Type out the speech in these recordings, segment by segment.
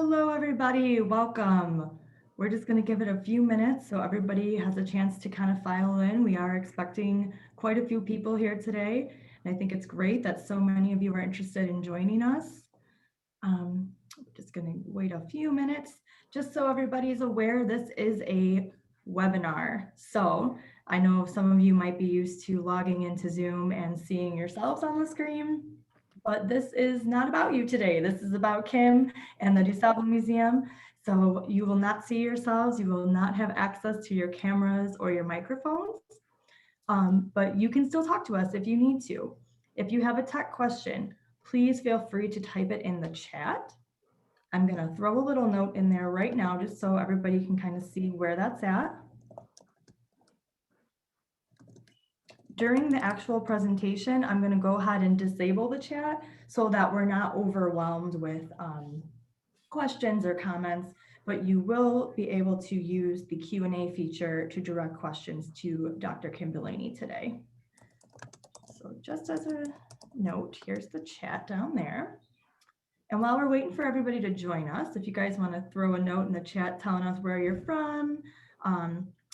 Hello, everybody. Welcome. We're just going to give it a few minutes so everybody has a chance to kind of file in. We are expecting quite a few people here today. And I think it's great that so many of you are interested in joining us. Just going to wait a few minutes. Just so everybody's aware, this is a webinar. So I know some of you might be used to logging into Zoom and seeing yourselves on the screen. But this is not about you today. This is about Kim and the DuSable Museum. So you will not see yourselves. You will not have access to your cameras or your microphones. But you can still talk to us if you need to. If you have a tech question, please feel free to type it in the chat. I'm going to throw a little note in there right now just so everybody can kind of see where that's at. During the actual presentation, I'm going to go ahead and disable the chat so that we're not overwhelmed with questions or comments, but you will be able to use the Q&A feature to direct questions to Dr. Kim Delaney today. So just as a note, here's the chat down there. And while we're waiting for everybody to join us, if you guys want to throw a note in the chat telling us where you're from,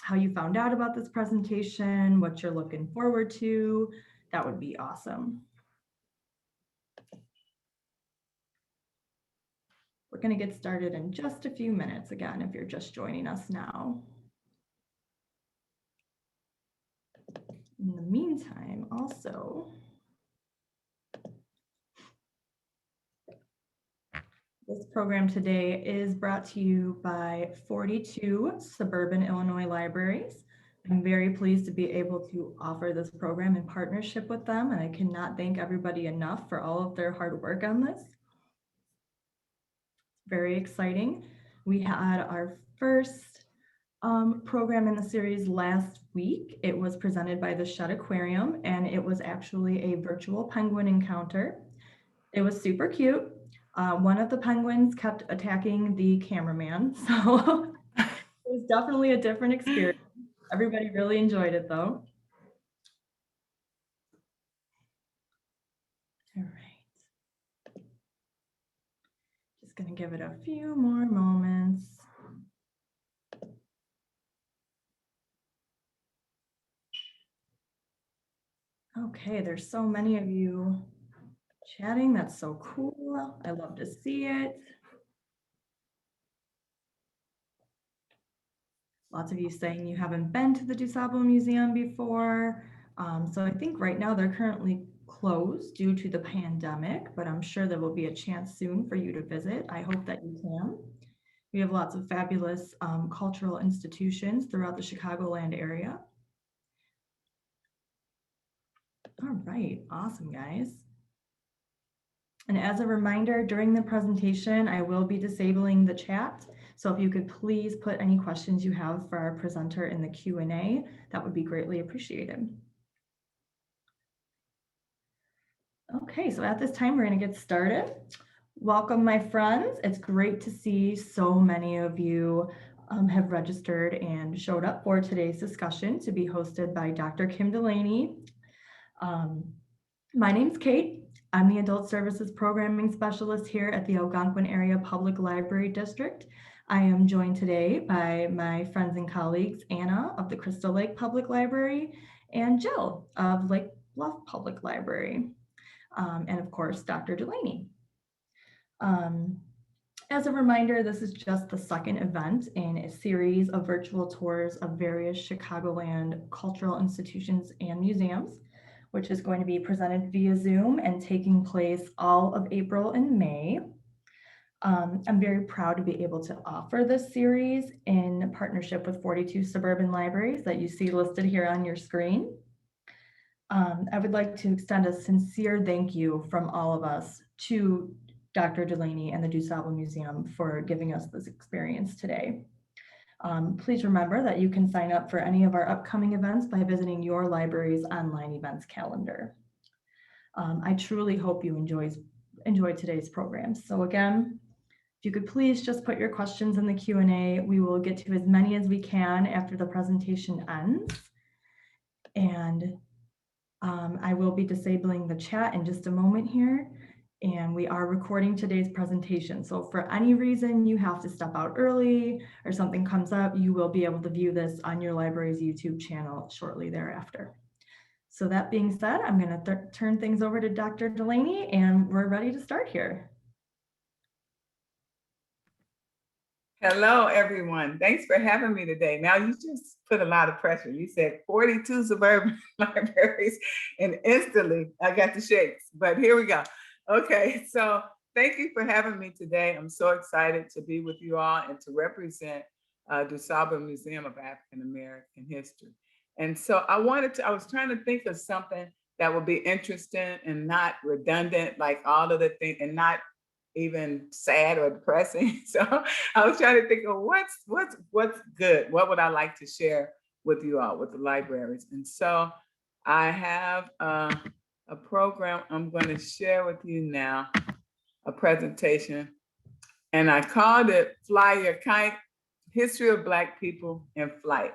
how you found out about this presentation, what you're looking forward to, that would be awesome. We're going to get started in just a few minutes again, if you're just joining us now. In the meantime, also, this program today is brought to you by 42 suburban Illinois libraries. I'm very pleased to be able to offer this program in partnership with them, and I cannot thank everybody enough for all of their hard work on this. Very exciting. We had our first program in the series last week. It was presented by the Shed Aquarium, and it was actually a virtual penguin encounter. It was super cute. One of the penguins kept attacking the cameraman, so it was definitely a different experience. Everybody really enjoyed it though. All right. Just gonna give it a few more moments. Okay, there's so many of you chatting. That's so cool. I love to see it. Lots of you saying you haven't been to the DuSable Museum before. So I think right now they're currently closed due to the pandemic, but I'm sure there will be a chance soon for you to visit. I hope that you can. We have lots of fabulous cultural institutions throughout the Chicagoland area. All right, awesome guys. And as a reminder, during the presentation, I will be disabling the chat. So if you could please put any questions you have for our presenter in the Q&A, that would be greatly appreciated. Okay, so at this time, we're going to get started. Welcome, my friends. It's great to see so many of you have registered and showed up for today's discussion to be hosted by Dr. Kim Delaney. My name's Kate. I'm the Adult Services Programming Specialist here at the Algonquin Area Public Library District. I am joined today by my friends and colleagues, Anna of the Crystal Lake Public Library and Jill of Lake Bluff Public Library, and of course, Dr. Delaney. As a reminder, this is just the second event in a series of virtual tours of various Chicagoland cultural institutions and museums, which is going to be presented via Zoom and taking place all of April and May. I'm very proud to be able to offer this series in partnership with 42 suburban libraries that you see listed here on your screen. I would like to extend a sincere thank you from all of us to Dr. Delaney and the DuSable Museum for giving us this experience today. Please remember that you can sign up for any of our upcoming events by visiting your library's online events calendar. I truly hope you enjoyed today's program. So again, if you could please just put your questions in the Q&A. We will get to as many as we can after the presentation ends. And I will be disabling the chat in just a moment here. and we are recording today's presentation. So for any reason you have to step out early or something comes up, you will be able to view this on your library's YouTube channel shortly thereafter. So that being said, I'm going to turn things over to Dr. Delaney, and we're ready to start here. Hello, everyone. Thanks for having me today. Now, you just put a lot of pressure. You said 42 suburban libraries, and instantly I got the shakes, but here we go. Okay, so thank you for having me today. I'm so excited to be with you all and to represent DuSable Museum of African American History. And so I was trying to think of something that would be interesting and not redundant, like all of the things, and not even sad or depressing. So I was trying to think of what's good. What would I like to share with you all, with the libraries? And so I have a program I'm going to share with you now, a presentation, and I called it Fly Your Kite, History of Black People in Flight.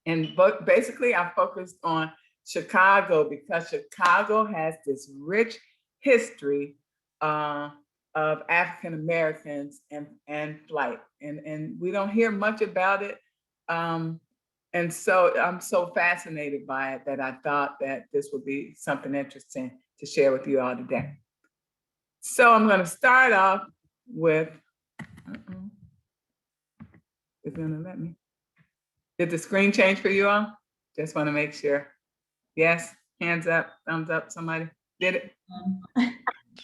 And basically I focused on Chicago because Chicago has this rich history of African Americans and flight, and we don't hear much about it, and so I'm so fascinated by it that I thought that this would be something interesting to share with you all today. So I'm going to start off with. It's going to let me. Did the screen change for you all? Just want to make sure. Yes, hands up, thumbs up. Somebody did it.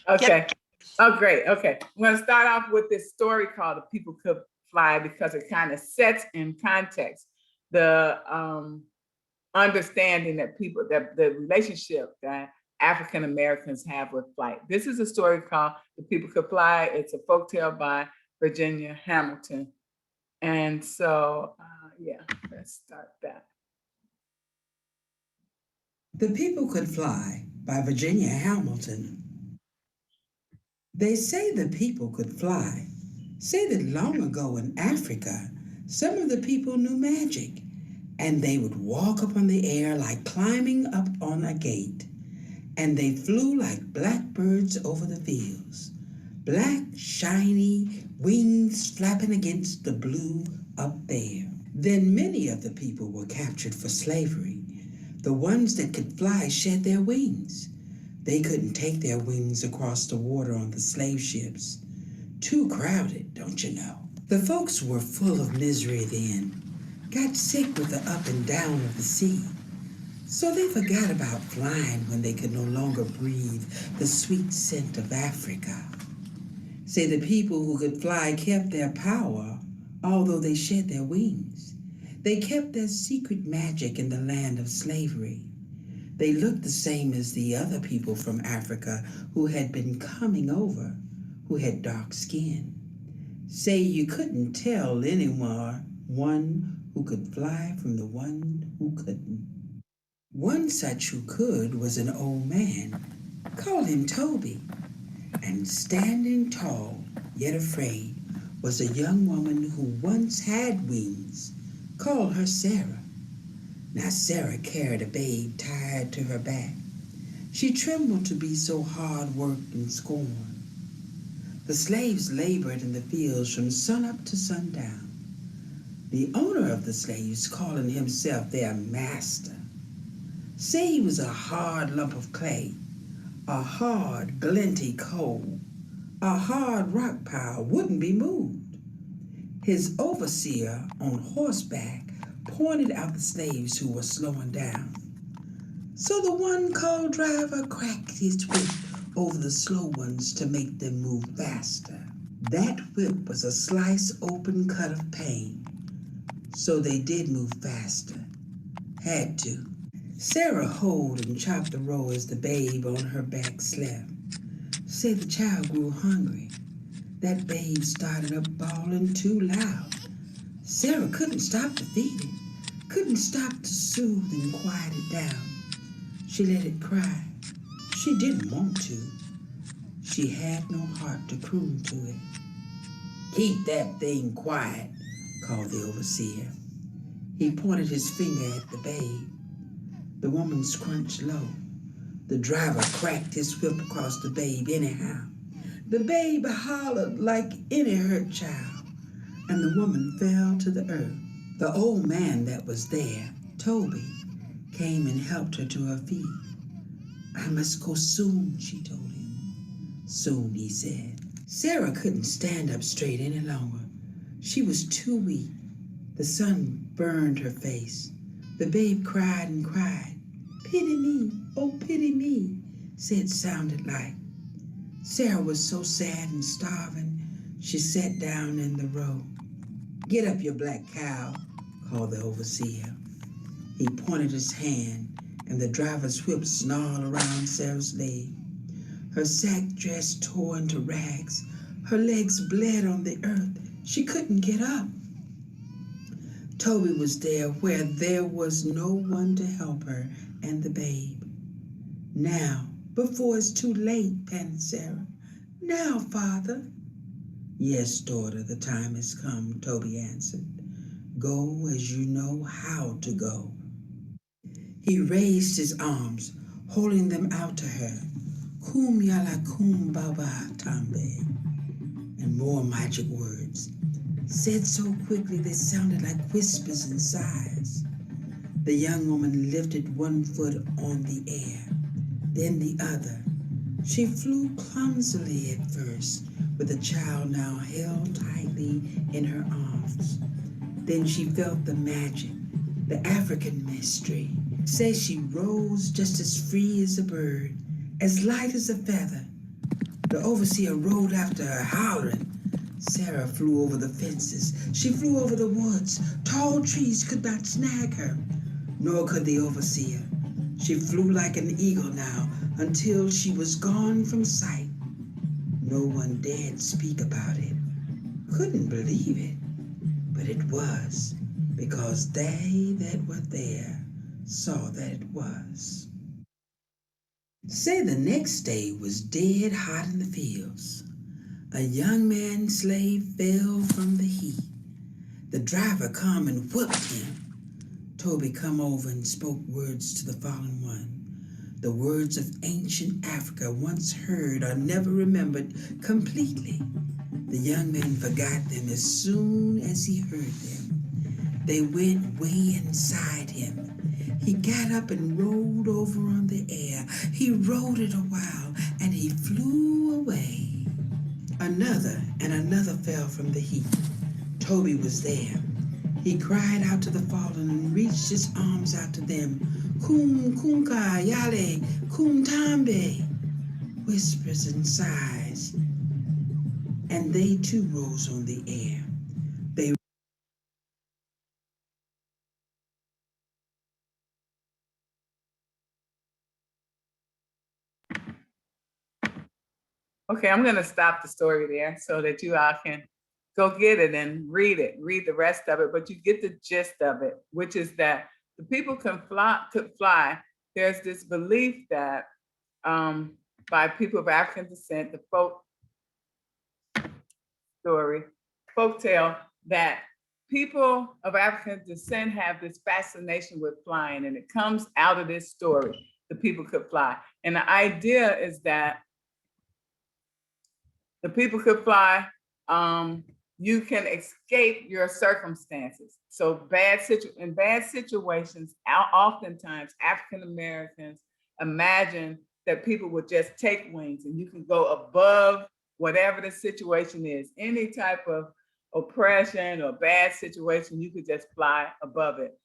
Okay. Yep. Oh, great. Okay. I'm going to start off with this story called The People Could Fly because it kind of sets in context the understanding that the relationship that African Americans have with flight. This is a story called The People Could Fly. It's a folktale by Virginia Hamilton. And so, yeah, let's start that. The People Could Fly by Virginia Hamilton. They say the people could fly, say that long ago in Africa, some of the people knew magic, and they would walk up on the air like climbing up on a gate, and they flew like blackbirds over the fields, black, shiny wings flapping against the blue up there. Then many of the people were captured for slavery. The ones that could fly shed their wings. They couldn't take their wings across the water on the slave ships. Too crowded, don't you know? The folks were full of misery then, got sick with the up and down of the sea. So they forgot about flying when they could no longer breathe the sweet scent of Africa. Say the people who could fly kept their power, although they shed their wings. They kept their secret magic in the land of slavery. They looked the same as the other people from Africa who had been coming over, who had dark skin. Say you couldn't tell anyone one who could fly from the one who couldn't. One such who could was an old man. Call him Toby. And standing tall, yet afraid, was a young woman who once had wings. Call her Sarah. Now Sarah carried a babe tied to her back. She trembled to be so hard worked and scorned. The slaves labored in the fields from sunup to sundown. The owner of the slaves calling himself their master. Say he was a hard lump of clay, a hard glinty coal, a hard rock pile wouldn't be moved. His overseer on horseback pointed out the slaves who were slowing down. So the one co-driver cracked his whip over the slow ones to make them move faster. That whip was a slice open cut of pain. So they did move faster. Had to. Sarah hoed and chopped the row as the babe on her back slept. Say the child grew hungry. That babe started up bawling too loud. Sarah couldn't stop to feed it, couldn't stop to soothe and quiet it down. She let it cry. She didn't want to. She had no heart to croon to it. Keep that thing quiet, called the overseer. He pointed his finger at the babe. The woman scrunched low. The driver cracked his whip across the babe anyhow. The babe hollered like any hurt child, and the woman fell to the earth. The old man that was there, Toby, came and helped her to her feet. I must go soon, she told him. Soon, he said. Sarah couldn't stand up straight any longer. She was too weak. The sun burned her face. The babe cried and cried. Pity me, oh pity me, said sounded like. Sarah was so sad and starving, she sat down in the road. Get up, you black cow, called the overseer. He pointed his hand, and the driver's whip snarled around Sarah's leg. Her sack dress tore into rags. Her legs bled on the earth. She couldn't get up. Toby was there where there was no one to help her and the babe. Now, before it's too late, panted Sarah. Now, Father. Yes, daughter, the time has come, Toby answered. Go as you know how to go. He raised his arms, holding them out to her. Kum yala kum baba tambe. And more magic words, said so quickly they sounded like whispers and sighs. The young woman lifted one foot on the air, then the other. She flew clumsily at first, with the child now held tightly in her arms. Then she felt the magic, the African mystery. Says she rose just as free as a bird, as light as a feather. The overseer rode after her, hollering. Sarah flew over the fences. She flew over the woods. Tall trees could not snag her, nor could the overseer. She flew like an eagle now until she was gone from sight. No one dared speak about it. Couldn't believe it, but it was, because they that were there saw that it was. Say the next day was dead hot in the fields. A young man slave fell from the heat. The driver come and whooped him. Toby come over and spoke words to the fallen one. The words of ancient Africa, once heard or never remembered completely. The young man forgot them as soon as he heard them. They went way inside him. He got up and rolled over on the air. He rode it a while, and he flew away. Another and another fell from the heap. Toby was there. He cried out to the fallen and reached his arms out to them. Kum kunka yale kum tambe. Whispers and sighs. And they too rose on the air. They Okay, I'm gonna stop the story there so that you all can go get it and read the rest of it, but you get the gist of it, which is that the people could fly. There's this belief that by people of African descent, the folk tale that people of African descent have this fascination with flying, and it comes out of this story, the people could fly. And the idea is that the people could fly, you can escape your circumstances. So in bad situations, oftentimes African Americans imagine that people would just take wings and you can go above whatever the situation is. Any type of oppression or bad situation, you could just fly above it.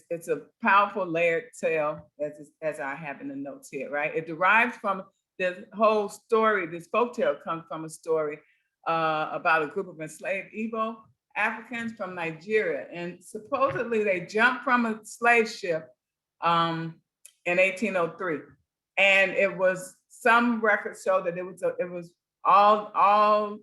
It's a powerful layered tale, as I have in the notes here, right? It derives from this whole story. This folktale comes from a story about a group of enslaved Igbo Africans from Nigeria. And supposedly they jumped from a slave ship in 1803. And it was, some records show that it was all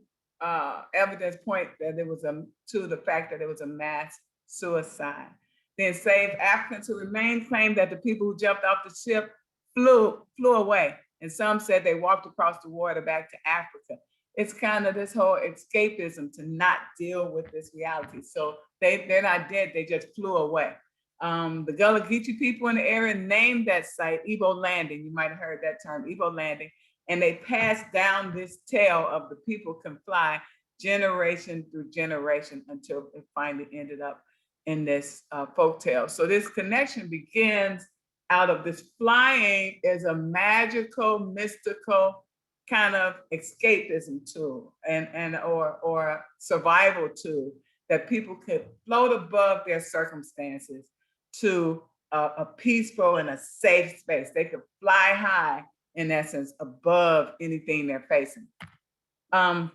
evidence point that it was to the fact that it was a mass suicide. The enslaved Africans who remained claimed that the people who jumped off the ship flew away. And some said they walked across the water back to Africa. It's kind of this whole escapism to not deal with this reality. So they're not dead, they just flew away. The Gullah Geechee people in the area named that site Ebo Landing. You might have heard that term, Ebo Landing. And they passed down this tale of the people can fly generation through generation until it finally ended up in this folk tale. So this connection begins out of this flying is a magical, mystical kind of escapism tool or survival tool that people could float above their circumstances to a peaceful and a safe space. They could fly high, in essence, above anything they're facing.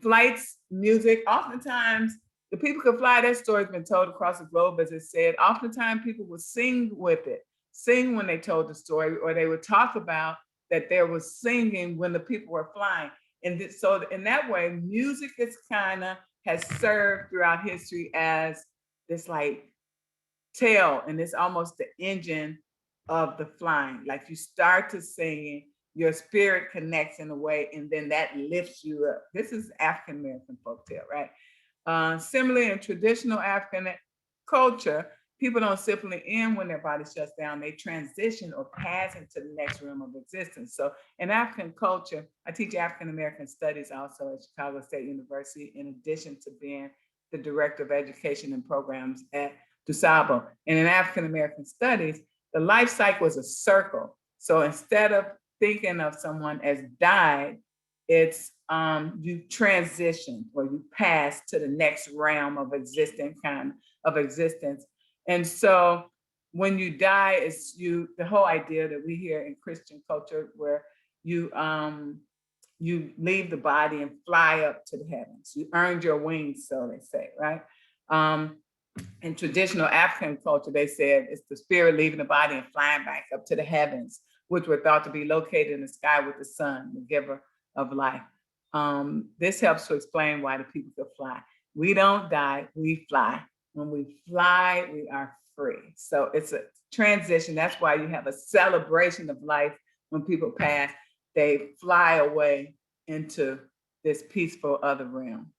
Flights, music, oftentimes the people could fly. That story's been told across the globe, as it said. Oftentimes people would sing with it, sing when they told the story, or they would talk about that there was singing when the people were flying. And so in that way, music is kind of has served throughout history as this like tail, and it's almost the engine of the flying. Like you start to sing, your spirit connects in a way, and then that lifts you up. This is African American folktale, right? Similarly, in traditional African culture, people don't simply end when their body shuts down, they transition or pass into the next realm of existence. So in African culture, I teach African American studies also at Chicago State University, in addition to being the director of education and programs at DuSable. And in African American studies, the life cycle is a circle. So instead of thinking of someone as died, it's you transition or you pass to the next realm of existence. And so when you die, it's the whole idea that we hear in Christian culture where you leave the body and fly up to the heavens. You earned your wings, so they say, right? In traditional African culture, they said it's the spirit leaving the body and flying back up to the heavens, which were thought to be located in the sky with the sun, the giver of life. This helps to explain why the people could fly. We don't die, we fly. When we fly, we are free. So it's a transition. That's why you have a celebration of life when people pass. They fly away into this peaceful other realm.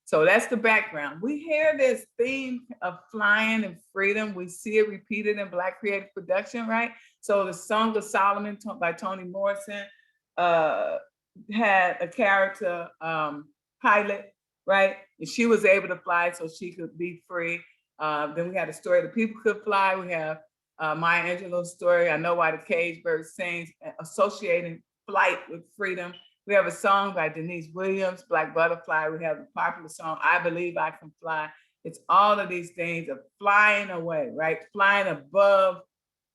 So that's the background. We hear this theme of flying and freedom. We see it repeated in Black creative production, right? So the Song of Solomon by Toni Morrison had a character, Pilot, right? And she was able to fly so she could be free. Then we had a story the people could fly. We have Maya Angelou's story, I Know Why the Cage Bird Sings, associating flight with freedom. We have a song by Denise Williams, Black Butterfly. We have the popular song, I Believe I Can Fly. It's all of these things of flying away, right? Flying above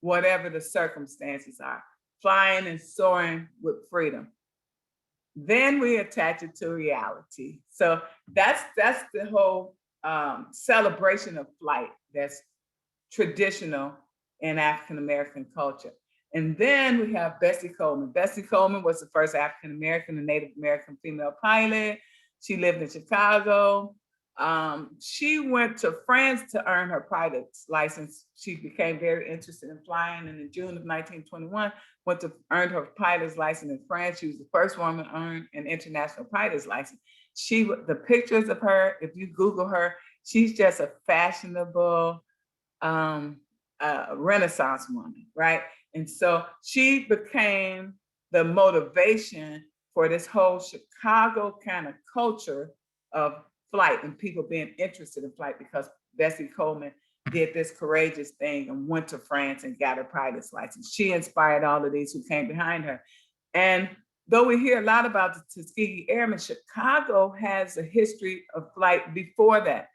whatever the circumstances are, flying and soaring with freedom. Then we attach it to reality. So that's the whole celebration of flight that's traditional in African American culture. And then we have Bessie Coleman. Bessie Coleman was the first African American and Native American female pilot. She lived in Chicago. She went to France to earn her pilot's license. She became very interested in flying, and in June of 1921, went to earn her pilot's license in France. She was the first woman to earn an international pilot's license. The pictures of her, if you Google her, she's just a fashionable Renaissance woman, right? And so she became the motivation for this whole Chicago kind of culture of flight and people being interested in flight, because Bessie Coleman did this courageous thing and went to France and got her pilot's license. She inspired all of these who came behind her. And though we hear a lot about the Tuskegee Airmen, Chicago has a history of flight before that.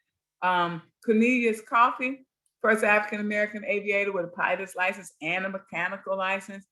Cornelius Coffey, first African-American aviator with a pilot's license and a mechanical license.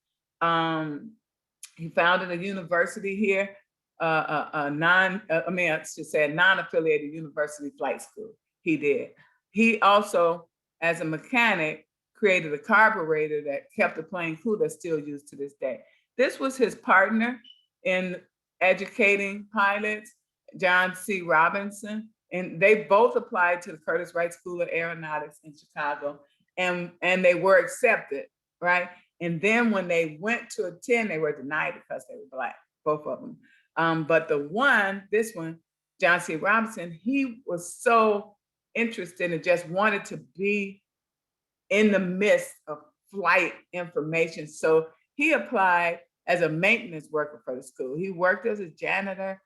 He founded a university here, a non-affiliated university flight school. He did. He also, as a mechanic, created a carburetor that kept the plane cool that's still used to this day. This was his partner in educating pilots, John C. Robinson. And they both applied to the Curtis Wright School of Aeronautics in Chicago, and they were accepted, right? And then when they went to attend, they were denied because they were Black, both of them. But this one, John C. Robinson, he was so interested and just wanted to be in the midst of flight information. So he applied as a maintenance worker for the school. He worked as a janitor.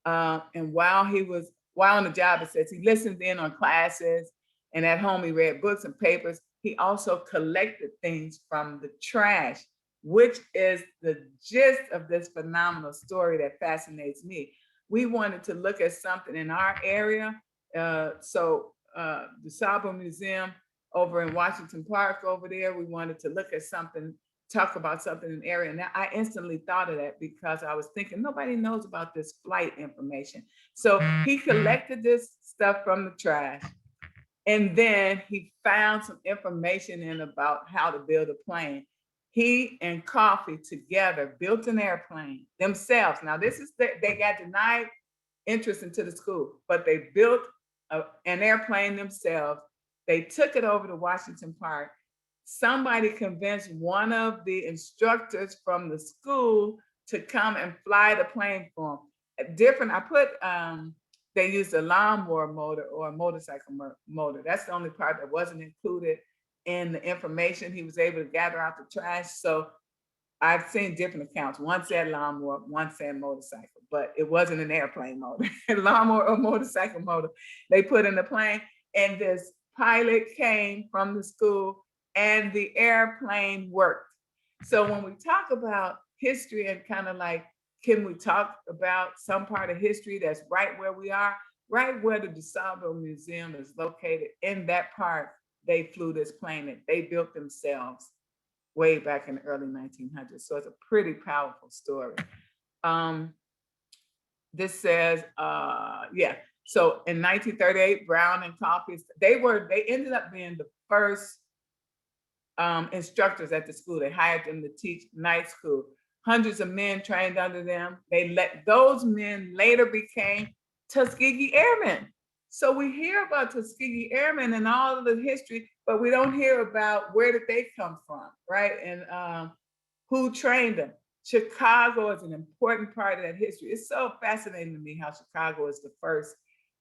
And while on the job, it says he listened in on classes, and at home he read books and papers. He also collected things from the trash, which is the gist of this phenomenal story that fascinates me. We wanted to look at something in our area. So the DuSable Museum over in Washington Park over there, we wanted to look at something, talk about something in the area. And I instantly thought of that because I was thinking, nobody knows about this flight information. So he collected this stuff from the trash. And then he found some information in about how to build a plane. He and Coffee together built an airplane themselves. Now, they got denied interest into the school, but they built an airplane themselves. They took it over to Washington Park. Somebody convinced one of the instructors from the school to come and fly the plane for them. They used a lawnmower motor or a motorcycle motor. That's the only part that wasn't included in the information he was able to gather out the trash. So I've seen different accounts. One said lawnmower, one said motorcycle, but it wasn't an airplane motor. Lawnmower or motorcycle motor. They put in the plane, and this pilot came from the school, and the airplane worked. So when we talk about history and kind of like, can we talk about some part of history that's right where we are, right where the DuSable Museum is located? In that park, they flew this plane that they built themselves way back in the early 1900s. So it's a pretty powerful story. This says, so in 1938, Brown and Coffee, they ended up being the first instructors at the school. They hired them to teach night school. Hundreds of men trained under them. Those men later became Tuskegee Airmen. So we hear about Tuskegee Airmen and all of the history, but we don't hear about where did they come from, right? And who trained them. Chicago is an important part of that history. It's so fascinating to me how Chicago is the first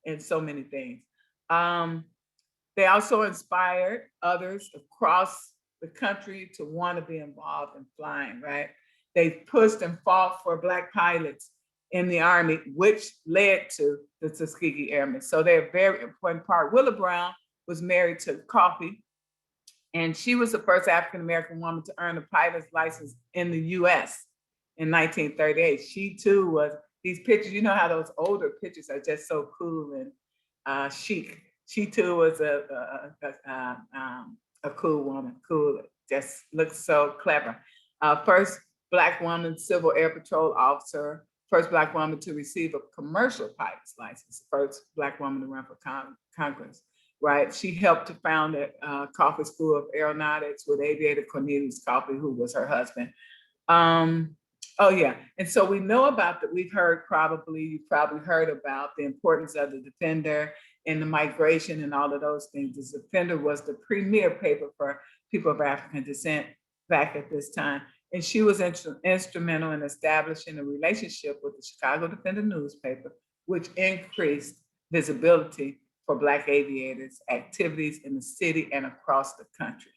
in so many things. They also inspired others across the country to want to be involved in flying, right? They pushed and fought for Black pilots in the Army, which led to the Tuskegee Airmen. So they're a very important part. Willa Brown was married to Coffee, and she was the first African-American woman to earn a pilot's license in the US in 1938. She too was, these pictures, you know how those older pictures are just so cool and chic. She too was a cool woman, cool, just looks so clever. First Black woman Civil Air Patrol officer, first Black woman to receive a commercial pilot's license, first Black woman to run for Congress, right? She helped to found the Coffee School of Aeronautics with aviator Cornelius Coffee, who was her husband. And so we know about that. You've probably heard about the importance of the Defender and the migration and all of those things. The Defender was the premier paper for people of African descent back at this time. And she was instrumental in establishing a relationship with the Chicago Defender newspaper, which increased visibility for Black aviators' activities in the city and across the country.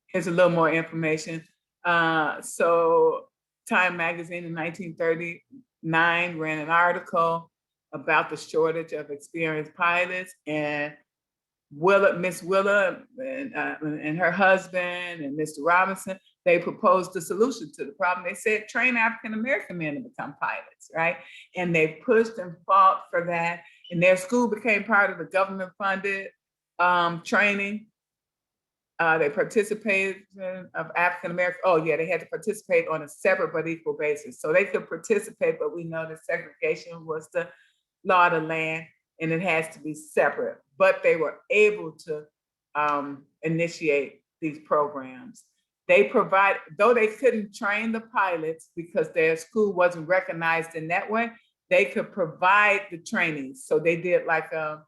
Here's a little more information. So Time magazine in 1939 ran an article about the shortage of experienced pilots, and Miss Willa and her husband and Mr. Robinson, they proposed a solution to the problem. They said, train African-American men to become pilots, right? And they pushed and fought for that. And their school became part of the government-funded training. They participated of African-American, they had to participate on a separate but equal basis. So they could participate, but we know that segregation was the law of the land, and it has to be separate. But they were able to initiate these programs. Though they couldn't train the pilots because their school wasn't recognized in that way, they could provide the training. So they did like a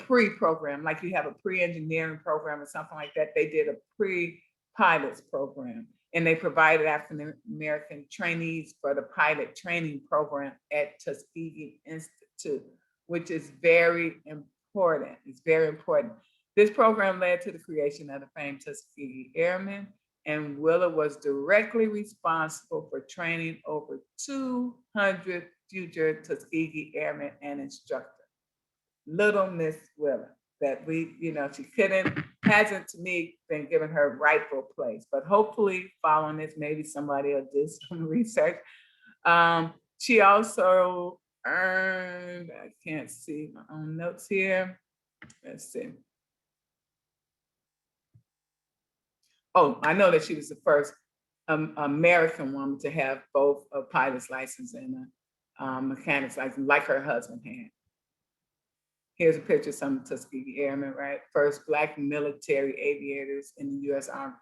pre-program, like you have a pre-engineering program or something like that. They did a pre-pilots program, and they provided African-American trainees for the pilot training program at Tuskegee Institute, which is very important. It's very important. This program led to the creation of the famed Tuskegee Airmen, and Willa was directly responsible for training over 200 future Tuskegee Airmen and instructors. Little Miss Willa, that we, she hasn't to me been given her rightful place, but hopefully following this, maybe somebody will do some research. She also earned, I can't see my own notes here. Let's see. Oh, I know that she was the first American woman to have both a pilot's license and a mechanic's license, like her husband had. Here's a picture of some Tuskegee Airmen, right? First Black military aviators in the U.S. Armed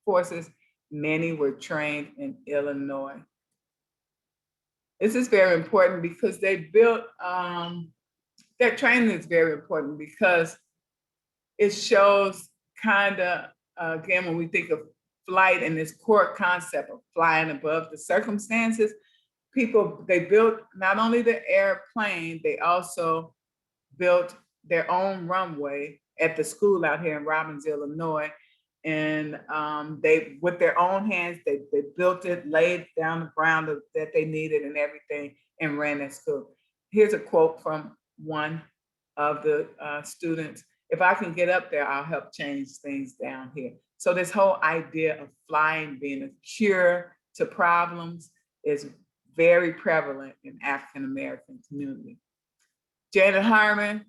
Forces. Many were trained in Illinois. This is very important because they built, that training is very important because it shows again, when we think of flight and this core concept of flying above the circumstances, they built not only the airplane, they also built their own runway at the school out here in Robbins, Illinois. And they, with their own hands, they built it, laid down the ground that they needed and everything, and ran that school. Here's a quote from one of the students. If I can get up there, I'll help change things down here. So this whole idea of flying being a cure to problems is very prevalent in African-American community. Janet Harmon,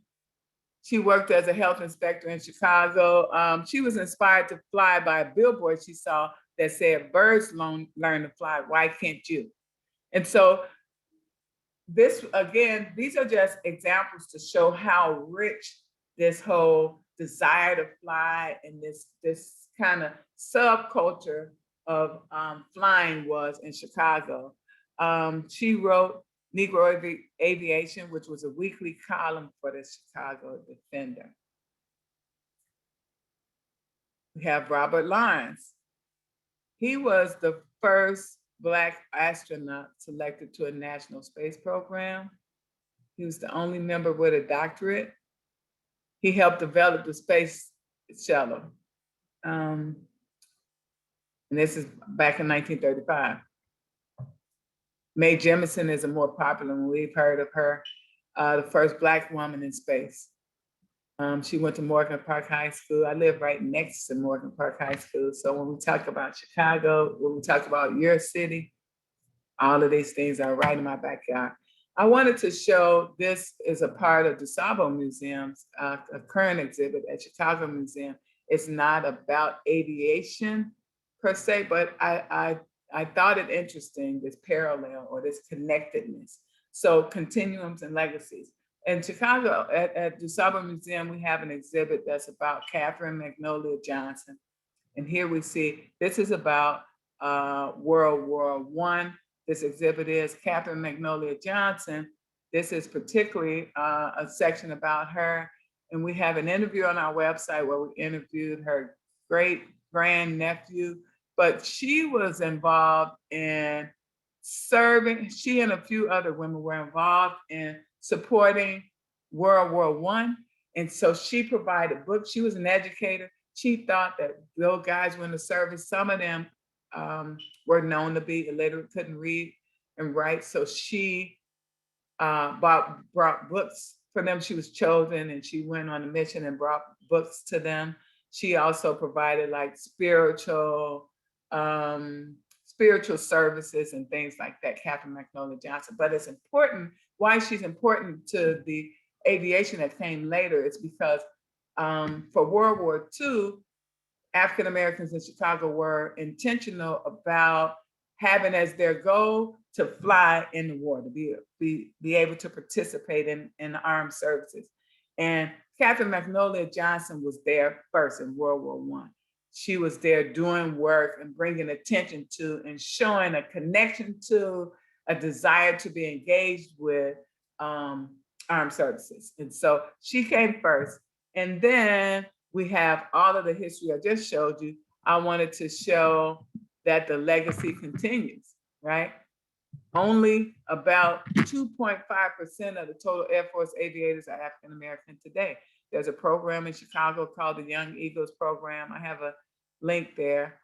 she worked as a health inspector in Chicago. She was inspired to fly by a billboard she saw that said, "Birds learn to fly, why can't you?" And so this, again, these are just examples to show how rich this whole desire to fly and this kind of subculture of flying was in Chicago. She wrote Negro Aviation, which was a weekly column for the Chicago Defender. We have Robert Lawrence. He was the first Black astronaut selected to a national space program. He was the only member with a doctorate. He helped develop the space shuttle. And this is back in 1935. Mae Jemison is a more popular one. We've heard of her, the first Black woman in space. She went to Morgan Park High School. I live right next to Morgan Park High School. So when we talk about Chicago, when we talk about your city, all of these things are right in my backyard. I wanted to show, this is a part of DuSable Museum's a current exhibit at Chicago Museum. It's not about aviation per se, but I thought it interesting, this parallel or this connectedness. So continuums and legacies. In Chicago, at DuSable Museum, we have an exhibit that's about Catherine Magnolia Johnson. And here we see, this is about World War I. This exhibit is Catherine Magnolia Johnson. This is particularly a section about her. And we have an interview on our website where we interviewed her great grandnephew, but she was involved in serving, she and a few other women were involved in supporting World War I. And so she provided books. She was an educator. She thought that those guys were in the service. Some of them were known to be illiterate, couldn't read and write. So she brought books for them. She was chosen and she went on a mission and brought books to them. She also provided like spiritual services and things like that, Catherine Magnolia Johnson. But it's important, why she's important to the aviation that came later is because for World War II, African Americans in Chicago were intentional about having as their goal to fly in the war, to be able to participate in the armed services. And Catherine Magnolia Johnson was there first in World War I. She was there doing work and bringing attention to and showing a connection to, a desire to be engaged with armed services. And so she came first. And then we have all of the history I just showed you. I wanted to show that the legacy continues, right? Only about 2.5% of the total Air Force aviators are African American today. There's a program in Chicago called the Young Eagles Program. I have a link there.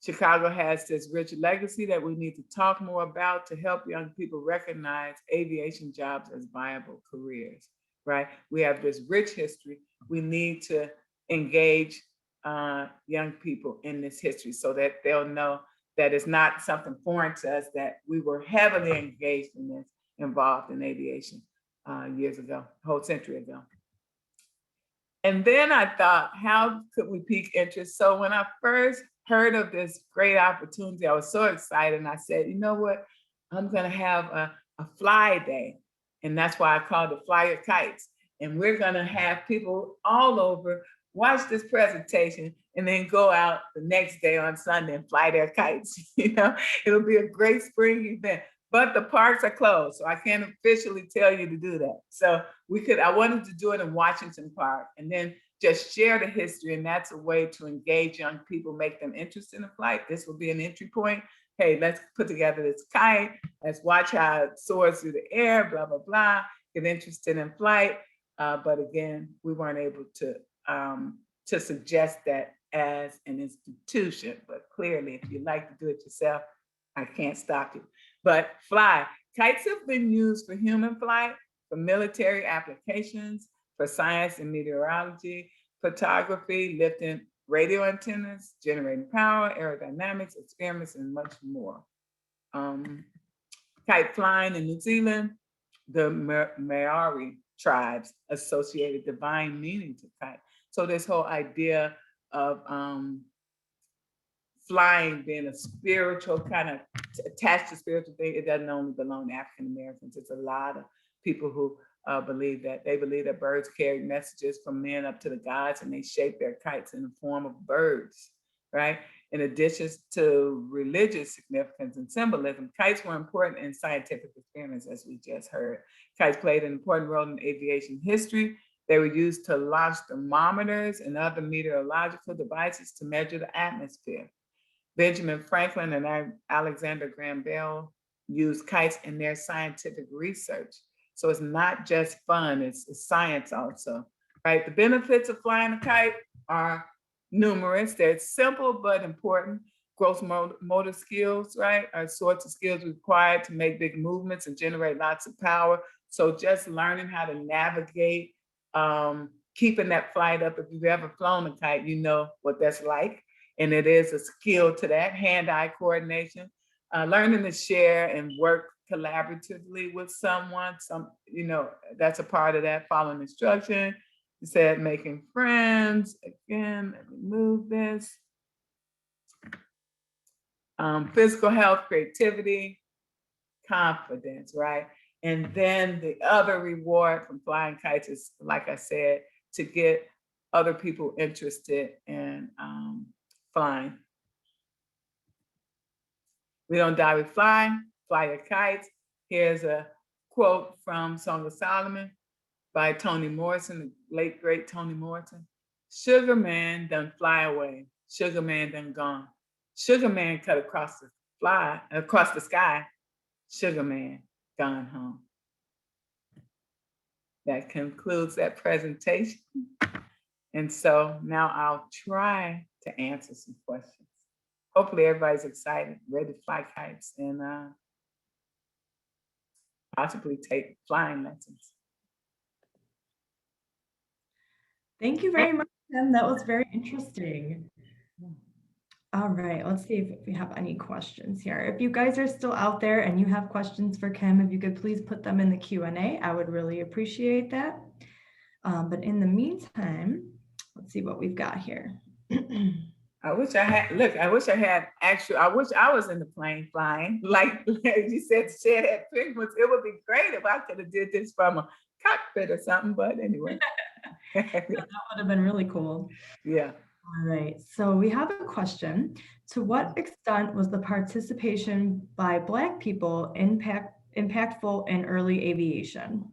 Chicago has this rich legacy that we need to talk more about to help young people recognize aviation jobs as viable careers, right? We have this rich history. We need to engage young people in this history so that they'll know that it's not something foreign to us, that we were heavily engaged in this, involved in aviation years ago, a whole century ago. And then I thought, how could we pique interest? So when I first heard of this great opportunity, I was so excited. And I said, you know what? I'm going to have a fly day. And that's why I called it Fly Your Kites. And we're going to have people all over watch this presentation and then go out the next day on Sunday and fly their kites. You know, it'll be a great spring event. But the parks are closed, so I can't officially tell you to do that. So I wanted to do it in Washington Park and then just share the history. And that's a way to engage young people, make them interested in flight. This will be an entry point. Hey, let's put together this kite. Let's watch how it soars through the air, blah, blah, blah, get interested in flight. But again, we weren't able to suggest that as an institution, but clearly if you like to do it yourself, I can't stop you. But fly. Kites have been used for human flight, for military applications, for science and meteorology, photography, lifting radio antennas, generating power, aerodynamics, experiments, and much more. Kite flying in New Zealand, the Maori tribes associated divine meaning to kite. So this whole idea of flying being a spiritual kind of attached to spiritual thing, it doesn't only belong to African Americans. It's a lot of people who believe that birds carry messages from men up to the gods, and they shape their kites in the form of birds, right? In addition to religious significance and symbolism, kites were important in scientific experiments, as we just heard. Kites played an important role in aviation history. They were used to launch thermometers and other meteorological devices to measure the atmosphere. Benjamin Franklin and Alexander Graham Bell used kites in their scientific research. So it's not just fun, it's science also, right? The benefits of flying a kite are numerous. They're simple but important. Gross motor skills, right, are sorts of skills required to make big movements and generate lots of power. So just learning how to navigate, keeping that flight up. If you've ever flown a kite, you know what that's like. And it is a skill to that, hand-eye coordination, learning to share and work collaboratively with someone. That's a part of that, following instruction. You said making friends. Again, let me move this. Physical health, creativity, confidence, right? And then the other reward from flying kites is, like I said, to get other people interested in flying. We don't die, we fly your kites. Here's a quote from Song of Solomon by Toni Morrison, the late great Toni Morrison. Sugar man done fly away, sugar man done gone. Sugar man cut across the sky, sugar man gone home. That concludes that presentation. And so now I'll try to answer some questions. Hopefully everybody's excited, ready to fly kites and possibly take flying lessons. Thank you very much, Kim. That was very interesting. All right, let's see if we have any questions here. If you guys are still out there and you have questions for Kim, if you could please put them in the Q&A, I would really appreciate that. But in the meantime, let's see what we've got here. I wish I was in the plane flying. Like you said, share that pigments. It would be great if I could have did this from a cockpit or something, but anyway. That would have been really cool. Yeah. All right, so we have a question. To what extent was the participation by Black people impactful in early aviation?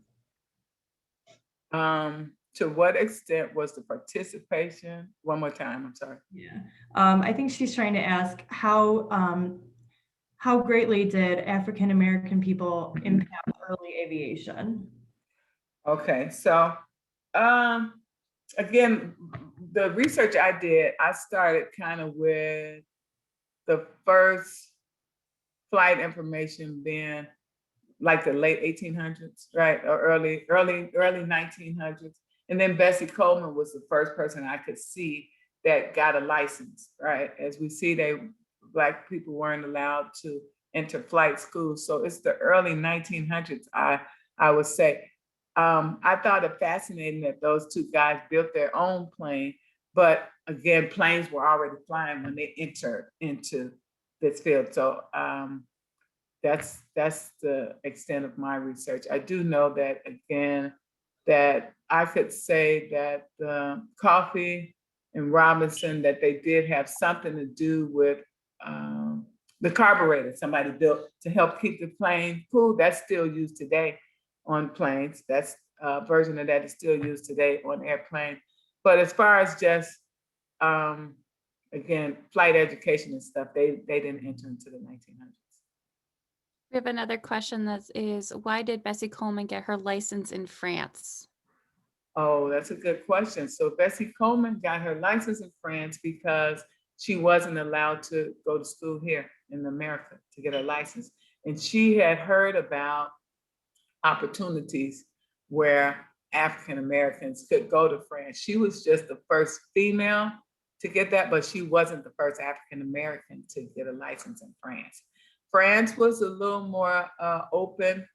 To what extent was the participation? One more time, I'm sorry. Yeah, I think she's trying to ask how how greatly did African American people impact early aviation? Okay, so um, again, the research I did, I started kind of with the first flight information being like the late 1800s, right? Or early 1900s. And then Bessie Coleman was the first person I could see that got a license, right? As we see, Black people weren't allowed to enter flight school. So it's the early 1900s, I would say. I thought it fascinating that those two guys built their own plane, but again, planes were already flying when they entered into this field. So that's the extent of my research. I do know that again, that I could say that Coffee and Robinson, that they did have something to do with the carburetor somebody built to help keep the plane cool. That's still used today on planes. That's a version of that is still used today on airplanes. But as far as just again, flight education and stuff, they didn't enter into the 1900s. We have another question that is, why did Bessie Coleman get her license in France? Oh, that's a good question. So Bessie Coleman got her license in France because she wasn't allowed to go to school here in America to get her license. And she had heard about opportunities where African Americans could go to France. She was just the first female to get that, but she wasn't the first African American to get a license in France. France was a little more open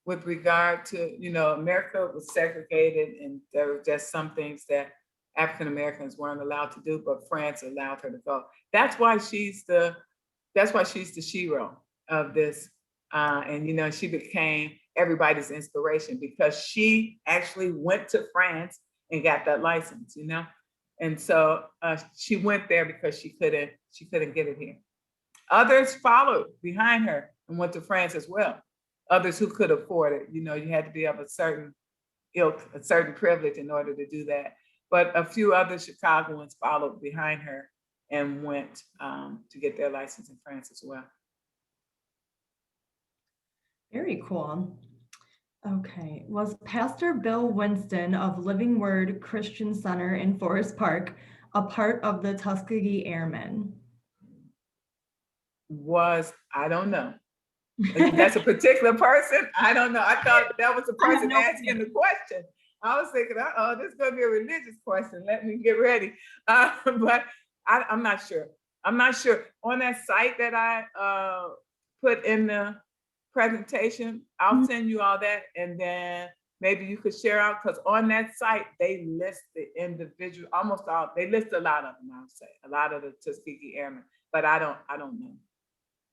with regard to, America was segregated and there were just some things that African Americans weren't allowed to do, but France allowed her to go. That's why she's the shero of this. And she became everybody's inspiration because she actually went to France and got that license, And so she went there because she couldn't get it here. Others followed behind her and went to France as well. Others who could afford it, you had to be of a certain ilk, a certain privilege in order to do that. But a few other Chicagoans followed behind her and went to get their license in France as well. Very cool. Okay. Was Pastor Bill Winston of Living Word Christian Center in Forest Park a part of the Tuskegee Airmen? I don't know. That's a particular person? I don't know. I thought that was the person asking the question. I was thinking, this is going to be a religious question. Let me get ready. But I'm not sure. I'm not sure. On that site that I put in the presentation, I'll send you all that, and then maybe you could share out, because on that site, they list the individual, they list a lot of them, I would say, a lot of the Tuskegee Airmen, but I don't know.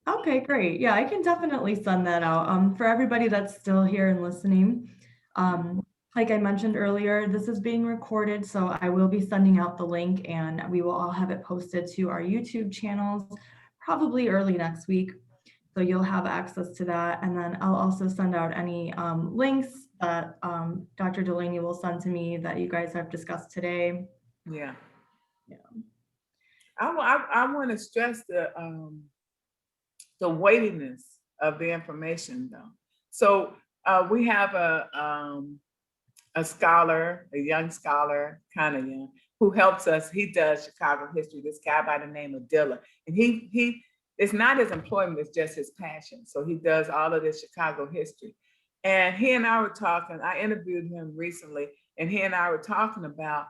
Okay, great. Yeah, I can definitely send that out. For everybody that's still here and listening, like I mentioned earlier, this is being recorded, so I will be sending out the link and we will all have it posted to our YouTube channels probably early next week. So you'll have access to that. And then I'll also send out any links that Dr. Delaney will send to me that you guys have discussed today. Yeah. Yeah. I want to stress the weightiness of the information, though. So we have a scholar, a young scholar, kind of young, who helps us. He does Chicago history, this guy by the name of Dilla. And he it's not his employment, it's just his passion. So he does all of this Chicago history. And he and I were talking, I interviewed him recently, and he and I were talking about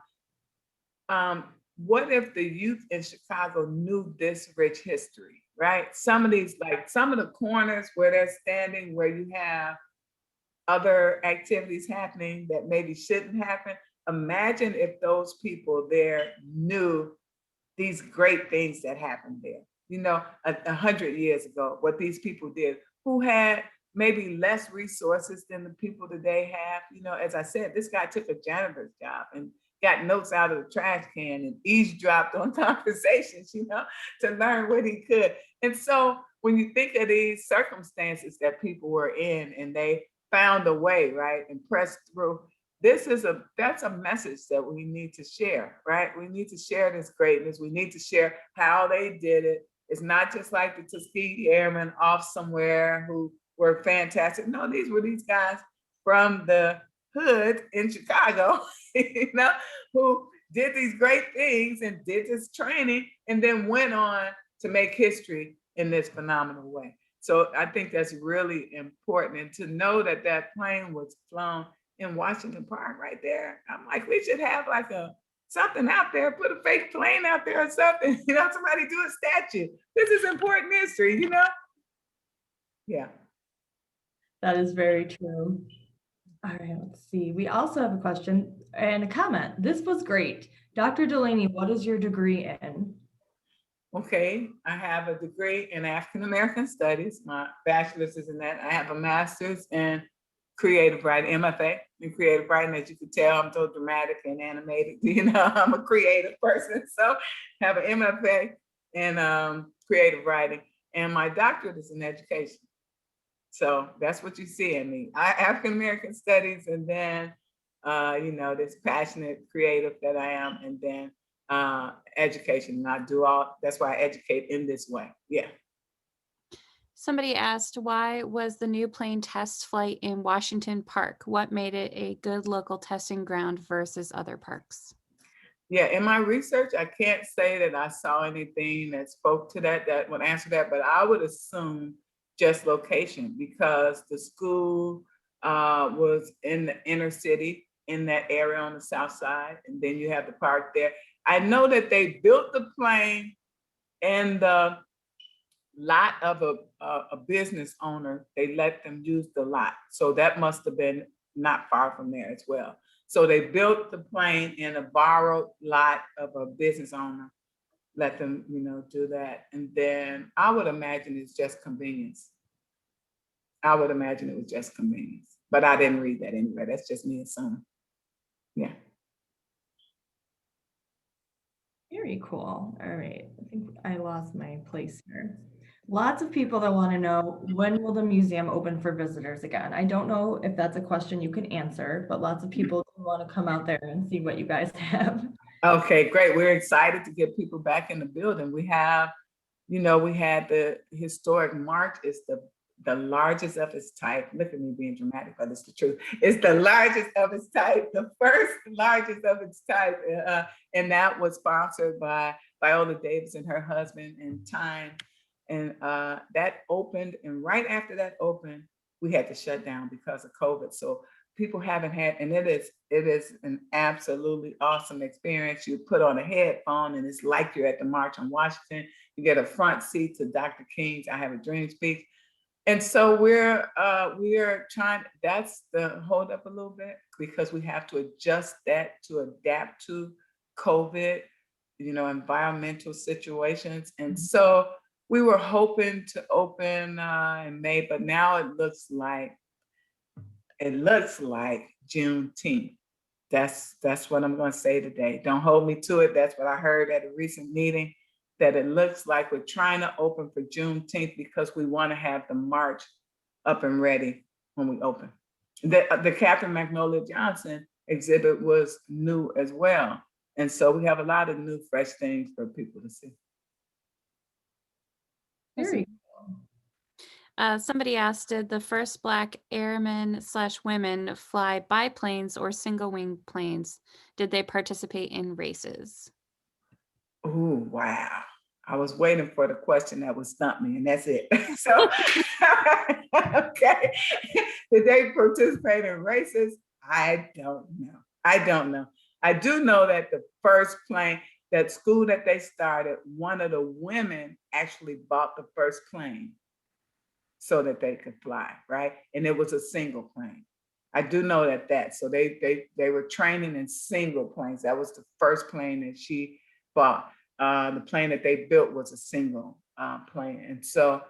what if the youth in Chicago knew this rich history, right? Some of the corners where they're standing, where you have other activities happening that maybe shouldn't happen. Imagine if those people there knew these great things that happened there, 100 years ago, what these people did, who had maybe less resources than the people today have. As I said, this guy took a janitor's job and got notes out of the trash can and eavesdropped on conversations, to learn what he could. And so when you think of these circumstances that people were in and they found a way, right, and pressed through, that's a message that we need to share, right? We need to share this greatness. We need to share how they did it. It's not just like the Tuskegee Airmen off somewhere who were fantastic. No, these were these guys from the hood in Chicago, you know, who did these great things and did this training and then went on to make history in this phenomenal way. So I think that's really important. And to know that that plane was flown in Washington Park right there, I'm like, we should have like something out there, put a fake plane out there or something, you know, somebody do a statue. This is important history, you know? Yeah. That is very true. All right, let's see. We also have a question and a comment. This was great. Dr. Delaney, what is your degree in? Okay, I have a degree in African American Studies. My bachelor's is in that. I have a master's in creative writing, MFA in creative writing. As you can tell, I'm so dramatic and animated. You know, I'm a creative person. So I have an MFA in creative writing, and my doctorate is in education. So that's what you see in me. African American Studies, and then you know, this passionate creative that I am, and then education. And I do all, that's why I educate in this way. Yeah. Somebody asked, why was the new plane test flight in Washington Park? What made it a good local testing ground versus other parks? Yeah, in my research, I can't say that I saw anything that spoke to that would answer that, but I would assume just location, because the school was in the inner city, in that area on the south side, and then you have the park there. I know that they built the plane in the lot of a business owner. They let them use the lot. So that must have been not far from there as well. So they built the plane in a borrowed lot of a business owner, let them, you know, do that. And then I would imagine it's just convenience. I would imagine it was just convenience, but I didn't read that anyway. That's just me assuming. Yeah. Very cool. All right. I think I lost my place here. Lots of people that want to know, when will the museum open for visitors again? I don't know if that's a question you can answer, but lots of people want to come out there and see what you guys have. Okay, great. We're excited to get people back in the building. We have, you know, we had the historic march. It's the largest of its type. Look at me being dramatic, but it's the truth. It's the largest of its type, the first largest of its type. And that was sponsored by Viola Davis and her husband in Time. And that opened, and right after that opened, we had to shut down because of COVID. So people haven't had, and it is an absolutely awesome experience. You put on a headphone and it's like you're at the March on Washington. You get a front seat to Dr. King's I Have a Dream speech. And so we're trying, that's the hold up a little bit, because we have to adjust that to adapt to COVID, you know, environmental situations. And so we were hoping to open in May, but now it looks like Juneteenth. That's what I'm going to say today. Don't hold me to it. That's what I heard at a recent meeting, that it looks like we're trying to open for Juneteenth because we want to have the march up and ready when we open. The Captain Magnolia Johnson exhibit was new as well. And so we have a lot of new, fresh things for people to see. Very Somebody asked, did the first Black airmen/women fly biplanes or single wing planes? Did they participate in races? Oh, wow. I was waiting for the question that would stump me, and that's it. So, okay. Did they participate in races? I don't know. I do know that the first plane, that school that they started, one of the women actually bought the first plane so that they could fly, right? And it was a single plane. I do know that. So they were training in single planes. That was the first plane that she bought. The plane that they built was a single plane. And so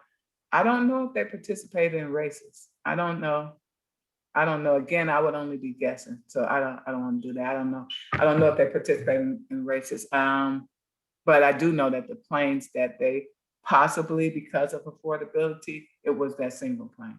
I don't know if they participated in races. I don't know. Again, I would only be guessing. So I don't want to do that. I don't know. I don't know if they participated in races. But I do know that the planes that they possibly, because of affordability, it was that single plane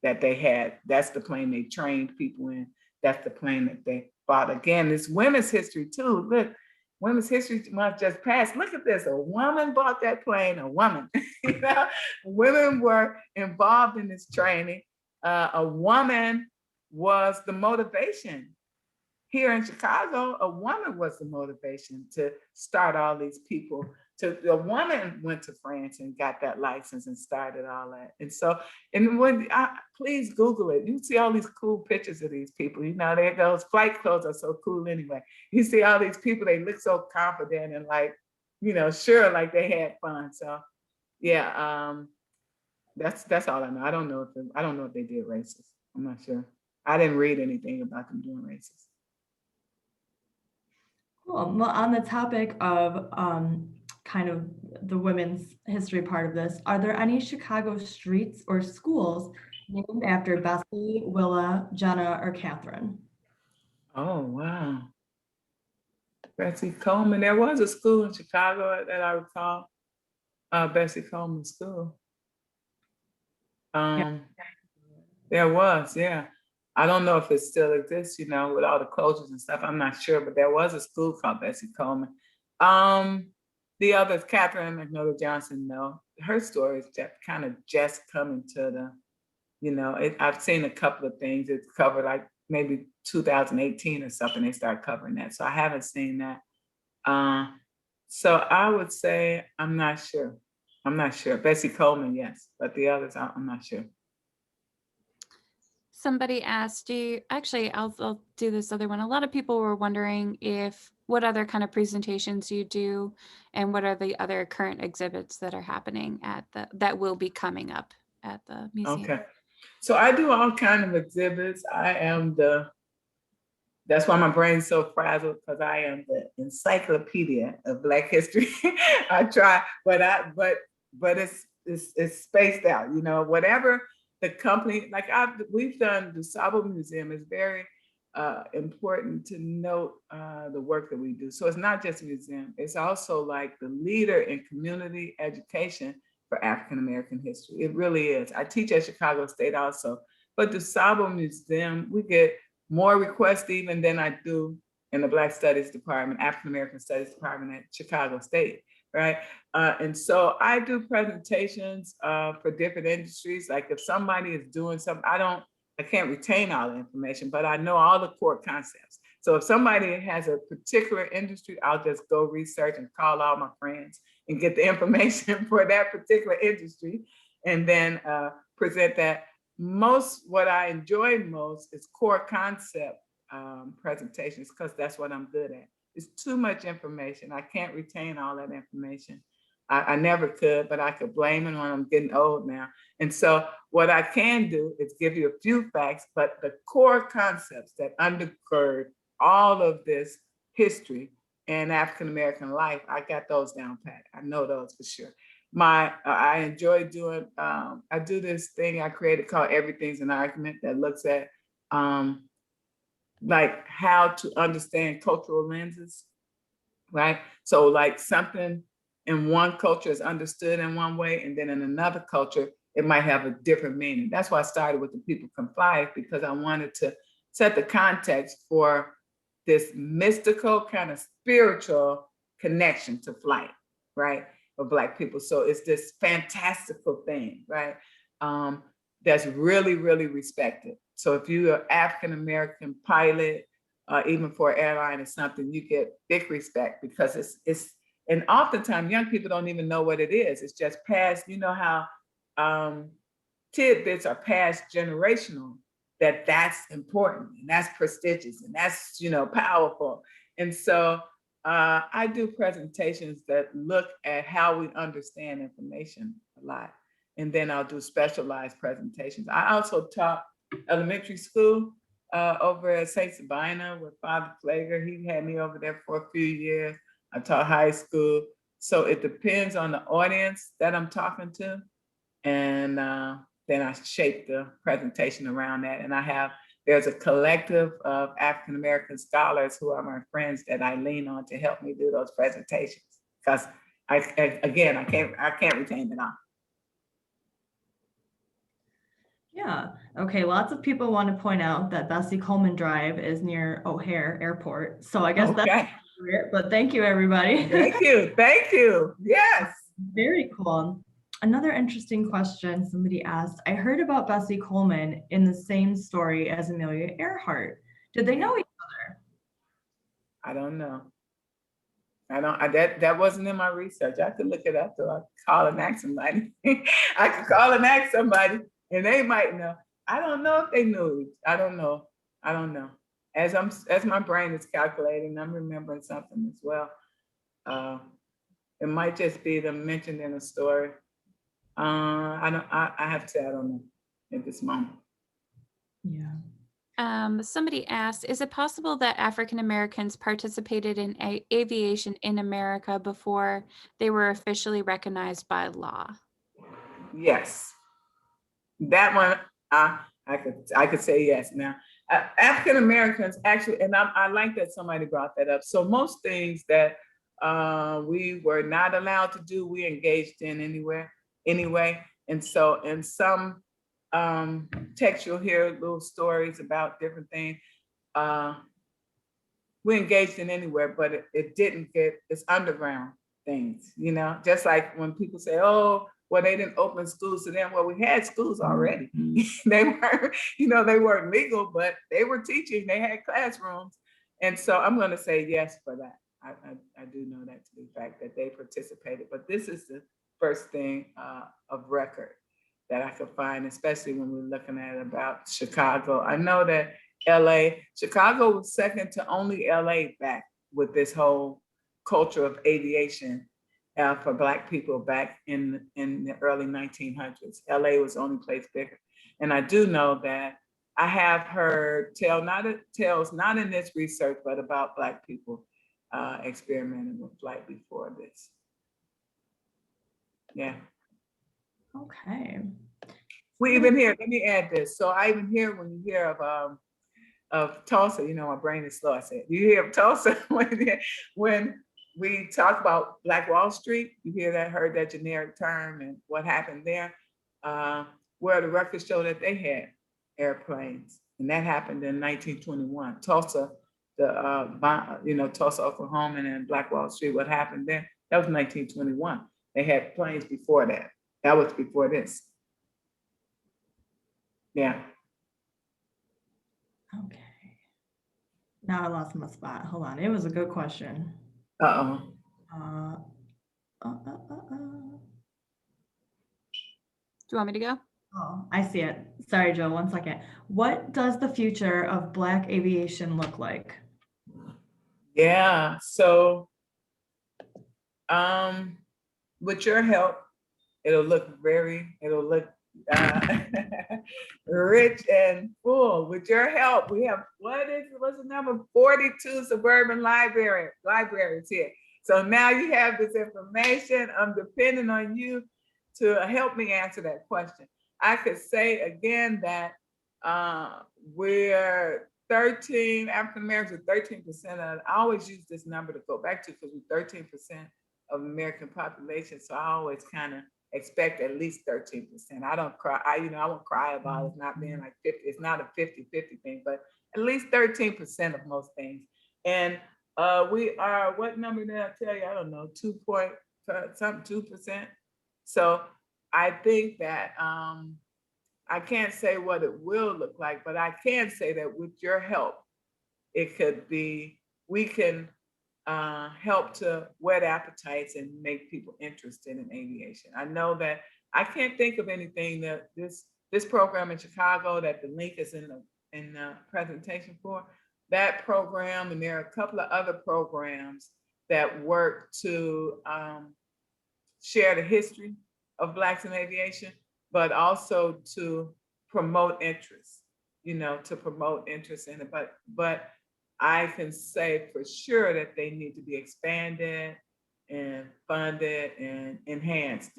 that they had. That's the plane they trained people in. That's the plane that they bought. Again, it's women's history too. Look, Women's History Month just passed. Look at this. A woman bought that plane, a woman. You know, women were involved in this training. A woman was the motivation. Here in Chicago, a woman was the motivation to start all these people. A woman went to France and got that license and started all that. And so, and when please Google it, you see all these cool pictures of these people. You know, those flight clothes are so cool anyway. You see all these people, they look so confident and like, you know, sure, like they had fun. So, yeah, that's all I know. I don't know if they did races. I'm not sure. I didn't read anything about them doing races. Cool. Well, on the topic of kind of the women's history part of this, are there any Chicago streets or schools named after Bessie, Willa, Jenna, or Catherine? Oh, wow. Bessie Coleman. There was a school in Chicago that I recall, Bessie Coleman School. There was, yeah. I don't know if it still exists, you know, with all the closures and stuff. I'm not sure, but there was a school called Bessie Coleman. The others, Catherine McNulty Johnson, no. Her story is kind of just coming to the, you know, I've seen a couple of things. It's covered like maybe 2018 or something. They start covering that. So I haven't seen that. So I would say, I'm not sure. I'm not sure. Bessie Coleman, yes, but the others, I'm not sure. Somebody asked, I'll do this other one. A lot of people were wondering what other kind of presentations you do and what are the other current exhibits that are happening that will be coming up at the museum. Okay. So I do all kinds of exhibits. That's why my brain's so frazzled, because I am the encyclopedia of Black history. I try, but it's spaced out, you know, whatever the company, like we've done, DuSable Museum is very important to note the work that we do. So it's not just a museum, it's also like the leader in community education for African-American history. It really is. I teach at Chicago State also, but DuSable Museum, we get more requests even than I do in the Black Studies Department, African-American Studies Department at Chicago State, right? And so I do presentations for different industries. Like if somebody is doing something, I can't retain all the information, but I know all the core concepts. So if somebody has a particular industry, I'll just go research and call all my friends and get the information for that particular industry and then present that. What I enjoy most is core concept presentations, because that's what I'm good at. It's too much information. I can't retain all that information. I never could, but I could blame it when I'm getting old now. And so what I can do is give you a few facts, but the core concepts that undergird all of this history and African-American life, I got those down pat. I know those for sure. I enjoy doing, I do this thing I created called Everything's an Argument, that looks at like how to understand cultural lenses, right? So like something in one culture is understood in one way, and then in another culture, it might have a different meaning. That's why I started with The People Can Fly, because I wanted to set the context for this mystical kind of spiritual connection to flight, right? For Black people. So it's this fantastical thing, right? That's really, really respected. So if you're an African-American pilot, even for an airline or something, you get big respect, because it's and oftentimes young people don't even know what it is. It's just passed, you know how tidbits are passed generational, that's important and that's prestigious and that's, you know, powerful. And so I do presentations that look at how we understand information a lot. And then I'll do specialized presentations. I also taught elementary school over at St. Sabina with Father Flager. He had me over there for a few years. I taught high school. So it depends on the audience that I'm talking to. And then I shape the presentation around that. And there's a collective of African-American scholars who are my friends that I lean on to help me do those presentations. Because I can't retain it all. Yeah. Okay. Lots of people want to point out that Bessie Coleman Drive is near O'Hare Airport. So I guess that's Okay. weird, but thank you, everybody. Thank you. Thank you. Yes. Very cool. Another interesting question somebody asked, I heard about Bessie Coleman in the same story as Amelia Earhart. Did they know each other? I don't know. That wasn't in my research. I could look it up though. I could call and ask somebody. I could call and ask somebody and they might know. I don't know if they knew. I don't know. I don't know. As my brain is calculating, I'm remembering something as well. It might just be them mentioned in a story. I have to say I don't know at this moment. Yeah. Somebody asked, is it possible that African Americans participated in aviation in America before they were officially recognized by law? Yes. That one, I could say yes. Now, African Americans actually, and I like that somebody brought that up. So most things that we were not allowed to do, we engaged in anyway. And so in some text, you'll hear little stories about different things. We engaged in anywhere, but it didn't get, it's underground things, you know, just like when people say, oh, well, they didn't open schools to them. Well, we had schools already. They weren't, they weren't legal, but they were teaching, they had classrooms. And so I'm going to say yes for that. I do know that to be the fact that they participated, but this is the first thing of record that I could find, especially when we're looking at about Chicago. I know that Chicago was second to only LA back with this whole culture of aviation for Black people back in the early 1900s. LA was the only place bigger. And I do know that I have heard tales, not in this research, but about Black people experimenting with flight before this. Yeah. Okay. We even hear, let me add this. So I even hear when you hear of Tulsa, my brain is slow, I said, you hear of Tulsa when we talk about Black Wall Street, you heard that generic term and what happened there, where the records show that they had airplanes. And that happened in 1921. Tulsa, Tulsa, Oklahoma, and Black Wall Street, what happened there, that was 1921. They had planes before that. That was before this. Yeah. Okay. Now I lost my spot. Hold on. It was a good question. Uh-oh. Do you want me to go? Oh, I see it. Sorry, Joe, 1 second. What does the future of Black aviation look like? Yeah, so with your help, it'll look rich and full. With your help, we have, what's the number? 42 suburban libraries here. So now you have this information. I'm depending on you to help me answer that question. I could say again that we're African Americans are 13%. I always use this number to go back to because we're 13% of American population. So I always kind of expect at least 13%. I don't cry. I won't cry about it not being like 50. It's not a 50-50 thing, but at least 13% of most things. And we are, what number did I tell you? I don't know, 2%. So I think that I can't say what it will look like, but I can say that with your help, it could be, we can help to whet appetites and make people interested in aviation. I know that I can't think of anything that this program in Chicago that the link is in the presentation for. That program, and there are a couple of other programs that work to share the history of Blacks in aviation, but also to promote interest, to promote interest in it. But I can say for sure that they need to be expanded and funded and enhanced,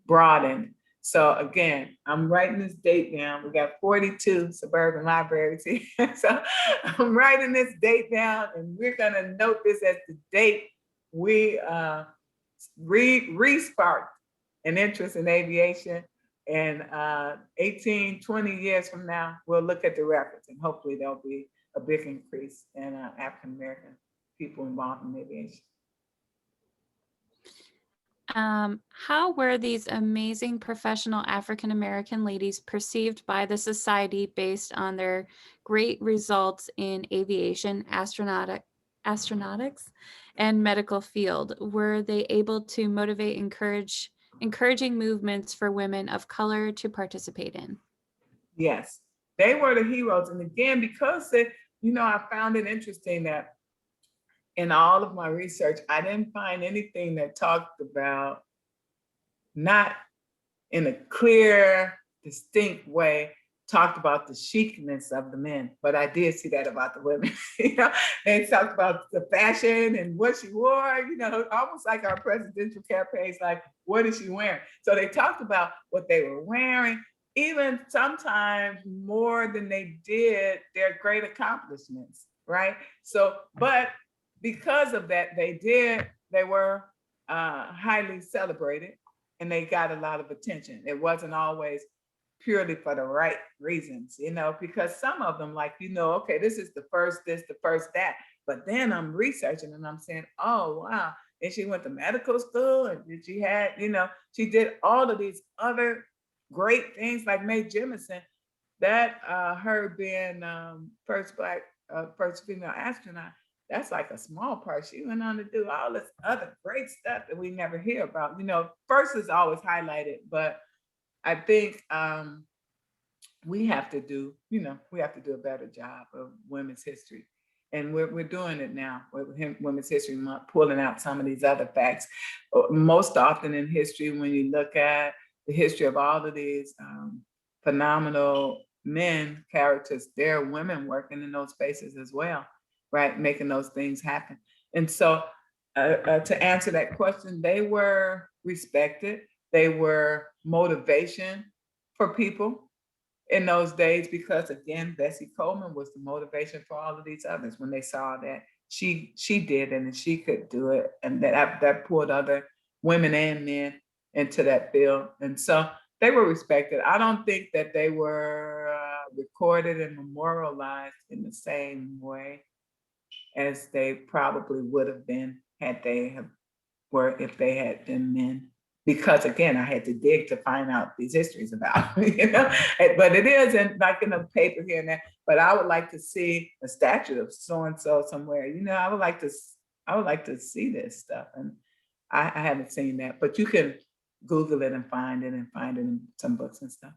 broadened. So again, I'm writing this date down. We got 42 suburban libraries here. So I'm writing this date down, and we're gonna note this as the date we re-sparked an interest in aviation And 18, 20 years from now, we'll look at the records and hopefully there'll be a big increase in African-American people involved in aviation. How were these amazing professional African-American ladies perceived by the society based on their great results in aviation, astronautics, and medical field? Were they able to motivate, encouraging movements for women of color to participate in? Yes, they were the heroes. And again, because they, I found it interesting that in all of my research, I didn't find anything that talked about, not in a clear, distinct way, talked about the chicness of the men, but I did see that about the women. They talked about the fashion and what she wore, almost like our presidential campaigns, like, what is she wearing? So they talked about what they were wearing, even sometimes more than they did their great accomplishments, right? So, but because of that, they were highly celebrated and they got a lot of attention. It wasn't always purely for the right reasons, because some of them, like, okay, this is the first this, the first that. But then I'm researching and I'm saying, oh, wow. And she went to medical school and she did all of these other great things like Mae Jemison, that her being first female astronaut, that's like a small part. She went on to do all this other great stuff that we never hear about. First is always highlighted, but I think we have to do a better job of women's history. And we're doing it now with Women's History Month, pulling out some of these other facts. Most often in history, when you look at the history of all of these phenomenal men characters, there are women working in those spaces as well, right? Making those things happen. And so to answer that question, they were respected. They were motivation for people in those days, because again, Bessie Coleman was the motivation for all of these others when they saw that she did it and she could do it, and that pulled other women and men into that field. And so they were respected. I don't think that they were recorded and memorialized in the same way as they probably would have been if they had been men. Because again, I had to dig to find out these histories about, but it is in a paper here and there. But I would like to see a statue of so-and-so somewhere. I would like to see this stuff. And I haven't seen that, but you can Google it and find it in some books and stuff.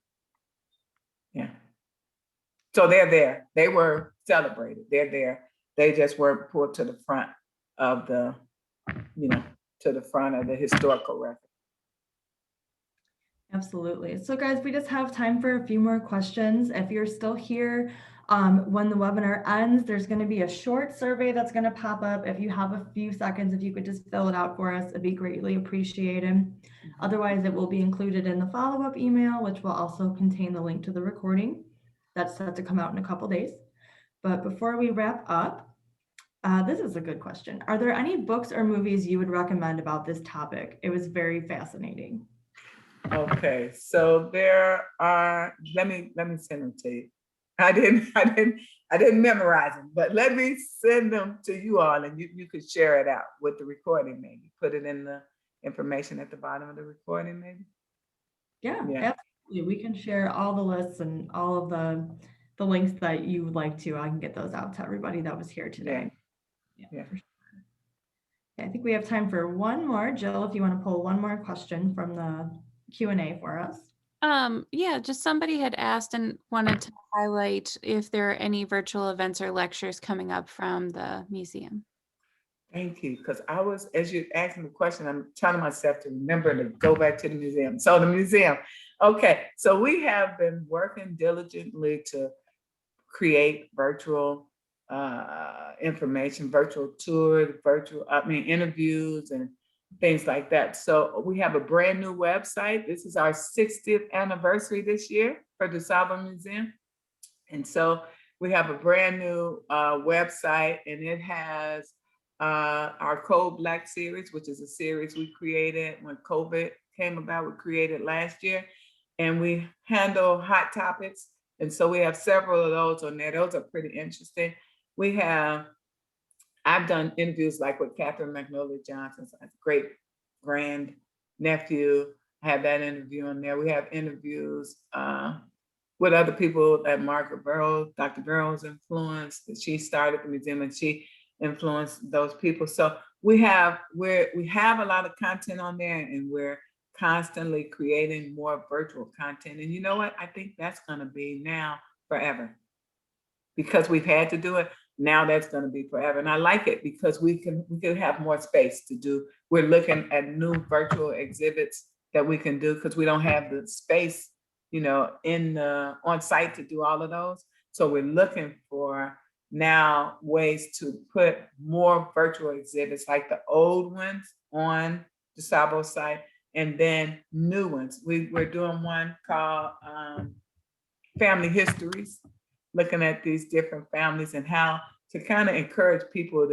Yeah. So they're there. They were celebrated. They're there. They just weren't pulled to the front of the historical record. Absolutely. So guys, we just have time for a few more questions. If you're still here, when the webinar ends, there's going to be a short survey that's going to pop up. If you have a few seconds, if you could just fill it out for us, it'd be greatly appreciated. Otherwise, it will be included in the follow-up email, which will also contain the link to the recording. That's set to come out in a couple days. But before we wrap up, this is a good question. Are there any books or movies you would recommend about this topic? It was very fascinating. Okay, so there are. Let me send them to you. I didn't memorize them, but let me send them to you all, and you could share it out with the recording. Maybe put it in the information at the bottom of the recording. Maybe. Yeah. Absolutely. We can share all the lists and all of the links that you would like to. I can get those out to everybody that was here today. Yeah. For sure. I think we have time for one more. Jill, if you want to pull one more question from the Q&A for us. Yeah, just somebody had asked and wanted to highlight if there are any virtual events or lectures coming up from the museum. Thank you, because as you asked me the question, I'm telling myself to remember to go back to the museum. So the museum, okay. So we have been working diligently to create virtual information, virtual tours, interviews and things like that. So we have a brand new website. This is our 60th anniversary this year for DuSable Museum. And so we have a brand new website, and it has our Code Black series, which is a series we created when COVID came about. We created last year. and we handle hot topics. And so we have several of those on there. Those are pretty interesting. I've done interviews like with Catherine Magnolia Johnson, so great grand nephew. I have that interview on there. We have interviews with other people that Margaret Burroughs, Dr. Burroughs influenced. She started the museum and she influenced those people. So we have a lot of content on there, and we're constantly creating more virtual content. And you know what? I think that's going to be now forever, because we've had to do it. Now that's going to be forever. And I like it because we can have more space to do. We're looking at new virtual exhibits that we can do because we don't have the space, on site to do all of those. So we're looking for now ways to put more virtual exhibits like the old ones on the DuSable site, and then new ones. We're doing one called Family Histories, looking at these different families and how to kind of encourage people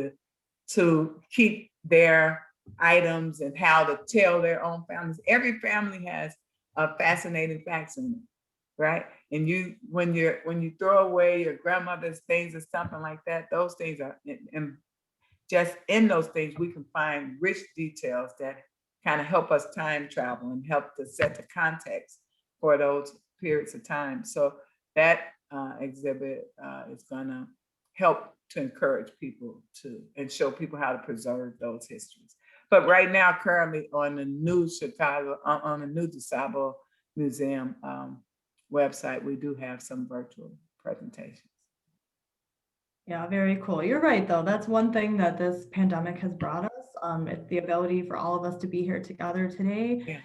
to keep their items and how to tell their own families. Every family has a fascinating facts in it, right? And when you throw away your grandmother's things or something like that, those things are, and just in those things, we can find rich details that kind of help us time travel and help to set the context for those periods of time. So that exhibit is gonna help to encourage people and show people how to preserve those histories. But right now, currently on the new on the new DuSable Museum website, we do have some virtual presentations. Yeah, very cool. You're right, though. That's one thing that this pandemic has brought us. It's the ability for all of us to be here together today. Yeah.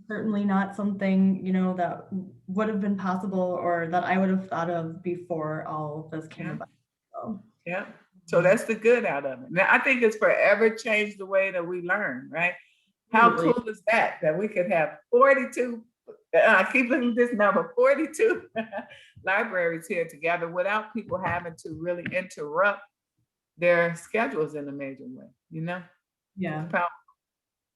Certainly not something, that would have been possible or that I would have thought of before all of this came about. So. Yeah. So that's the good out of it. Now, I think it's forever changed the way that we learn, right? How cool is that we could have 42, I keep looking at this number, 42 libraries here together without people having to really interrupt their schedules in a major way, Yeah.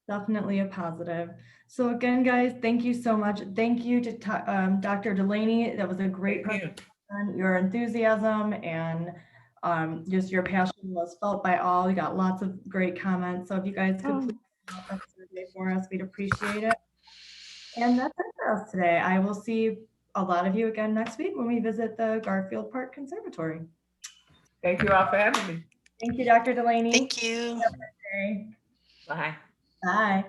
Definitely a positive. So again, guys, thank you so much. Thank you to Dr. Delaney. That was a great presentation. Your enthusiasm and just your passion was felt by all. We got lots of great comments. So if you guys could please come up that survey for us, we'd appreciate it. And that's it for us today. I will see a lot of you again next week when we visit the Garfield Park Conservatory. Thank you all for having me. Thank you, Dr. Delaney. Thank you. Bye. Bye.